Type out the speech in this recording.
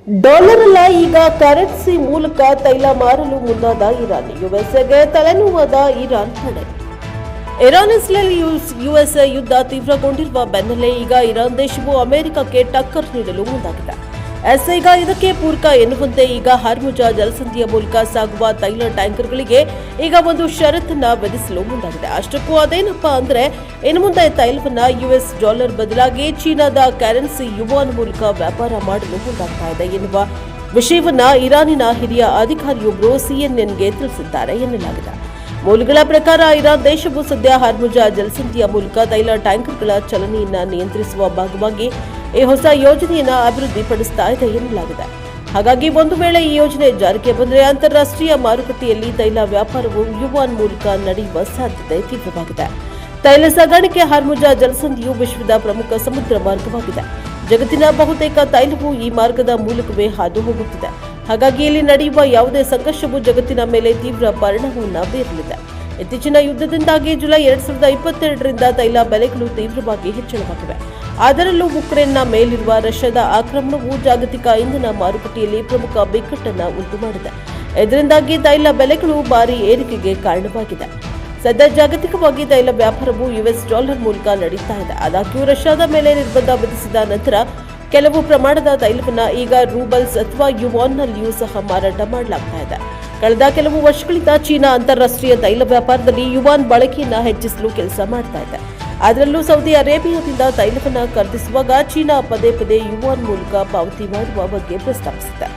Dollar ಅಲ್ಲ, ಈಗ currency ಮೂಲಕ ತೈಲ ಮಾರಲು ಮುಂದಾದ ಇರಾನ್. ಯುಎಸ್ಎಗೆ ತಲೆನೋವಾದ ಇರಾನ್ ತಡೆ. ಇರಾನ್ ಇಸ್ರೇಲ್ ಯುಎಸ್ ಯುದ್ಧ ತೀವ್ರಗೊಂಡಿರುವ ಬೆನ್ನಲ್ಲೇ ಈಗ ಇರಾನ್ ದೇಶವು ಅಮೆರಿಕಕ್ಕೆ ಟಕ್ಕರ್ ನೀಡಲು ಮುಂದಾಗಿದೆ. ಈಗ ಇದಕ್ಕೆ ಪೂರಕ ಎನ್ನುವಂತೆ ಈಗ ಹಾರ್ಮುಜ ಜಲಸಂಧಿಯ ಮೂಲಕ ಸಾಗುವ ತೈಲ ಟ್ಯಾಂಕರ್ಗಳಿಗೆ ಈಗ ಒಂದು ಷರತ್ತನ್ನ ವಿಧಿಸಲು ಮುಂದಾಗಿದೆ. ಅಷ್ಟಕ್ಕೂ ಅದೇನಪ್ಪಾ ಅಂದ್ರೆ, ಇನ್ನು ಮುಂದೆ ತೈಲವನ್ನ ಯುಎಸ್ ಡಾಲರ್ ಬದಲಾಗಿ ಚೀನಾದ ಕರೆನ್ಸಿ ಯುವಾನ್ ಮೂಲಕ ವ್ಯಾಪಾರ ಮಾಡಲು ಮುಂದಾಗ್ತಾ ಇದೆ ಎನ್ನುವ ವಿಷಯವನ್ನ ಇರಾನಿನ ಹಿರಿಯ ಅಧಿಕಾರಿಯೊಬ್ಬರು ಸಿಎನ್ಎನ್ಗೆ ತಿಳಿಸಿದ್ದಾರೆ ಎನ್ನಲಾಗಿದೆ. ಮೂಲಗಳ ಪ್ರಕಾರ ಇರಾನ್ ದೇಶವು ಸದ್ಯ ಹಾರ್ಮುಜ ಜಲಸಂಧಿಯ ಮೂಲಕ ತೈಲ ಟ್ಯಾಂಕರ್ಗಳ ಚಲನೆಯನ್ನ ನಿಯಂತ್ರಿಸುವ ಭಾಗವಾಗಿ ಈ ಹೊಸ ಯೋಜನೆಯನ್ನ ಅಭಿವೃದ್ಧಿಪಡಿಸ್ತಾ ಇದೆ ಎನ್ನಲಾಗಿದೆ. ಹಾಗಾಗಿ ಒಂದು ವೇಳೆ ಈ ಯೋಜನೆ ಜಾರಿಗೆ ಬಂದರೆ ಅಂತಾರಾಷ್ಟ್ರೀಯ ಮಾರುಕಟ್ಟೆಯಲ್ಲಿ ತೈಲ ವ್ಯಾಪಾರವು ಯುವಾನ್ ಮೂಲಕ ನಡೆಯುವ ಸಾಧ್ಯತೆ ತೀವ್ರವಾಗಿದೆ. ತೈಲ ಸಾಗಾಣಿಕೆ ಹಾರ್ಮುಜ ಜಲಸಂಧಿಯು ವಿಶ್ವದ ಪ್ರಮುಖ ಸಮುದ್ರ ಮಾರ್ಗವಾಗಿದೆ. ಜಗತ್ತಿನ ಬಹುತೇಕ ತೈಲವು ಈ ಮಾರ್ಗದ ಮೂಲಕವೇ ಹಾದು ಹೋಗುತ್ತಿದೆ. ಹಾಗಾಗಿ ಇಲ್ಲಿ ನಡೆಯುವ ಯಾವುದೇ ಸಂಘರ್ಷವು ಜಗತ್ತಿನ ಮೇಲೆ ತೀವ್ರ ಪರಿಣಾಮವನ್ನು ಬೀರಲಿದೆ. ಇತ್ತೀಚಿನ ಯುದ್ಧದಿಂದಾಗಿ ಜುಲೈ 2022ರಿಂದ ತೈಲ ಬೆಲೆಗಳು ತೀವ್ರವಾಗಿ ಹೆಚ್ಚಳವಾಗಿವೆ. ಅದರಲ್ಲೂ ಉಕ್ರೇನ್ನ ಮೇಲಿರುವ ರಷ್ಯಾದ ಆಕ್ರಮಣವು ಜಾಗತಿಕ ಇಂಧನ ಮಾರುಕಟ್ಟೆಯಲ್ಲಿ ಪ್ರಮುಖ ಬಿಕ್ಕಟ್ಟನ್ನು ಉಂಟುಮಾಡಿದೆ. ಇದರಿಂದಾಗಿ ತೈಲ ಬೆಲೆಗಳು ಭಾರಿ ಏರಿಕೆಗೆ ಕಾರಣವಾಗಿದೆ. ಸದ್ಯ ಜಾಗತಿಕವಾಗಿ ತೈಲ ವ್ಯಾಪಾರವು ಯುಎಸ್ ಡಾಲರ್ ಮೂಲಕ ನಡೀತಾ ಇದೆ. ಆದಾಗ್ಯೂ ರಷ್ಯಾದ ಮೇಲೆ ನಿರ್ಬಂಧ ವಿಧಿಸಿದ ನಂತರ ಕೆಲವು ಪ್ರಮಾಣದ ತೈಲವನ್ನು ಈಗ ರೂಬಲ್ಸ್ ಅಥವಾ ಯುವಾನ್ನಲ್ಲಿಯೂ ಸಹ ಮಾರಾಟ ಮಾಡಲಾಗ್ತಾ ಇದೆ. ಕಳೆದ ಕೆಲವು ವರ್ಷಗಳಿಂದ ಚೀನಾ ಅಂತಾರಾಷ್ಟ್ರೀಯ ತೈಲ ವ್ಯಾಪಾರದಲ್ಲಿ ಯುವಾನ್ ಬಳಕೆಯನ್ನು ಹೆಚ್ಚಿಸಲು ಕೆಲಸ ಮಾಡ್ತಾ ಇದೆ. ಅದರಲ್ಲೂ ಸೌದಿ ಅರೇಬಿಯಾದಿಂದ ತೈಲವನ್ನು ಖರೀದಿಸುವಾಗ ಚೀನಾ ಪದೇ ಪದೇ ಯುವಾನ್ ಮೂಲಕ ಪಾವತಿ ಮಾಡುವ ಬಗ್ಗೆ ಪ್ರಸ್ತಾಪಿಸಿದೆ.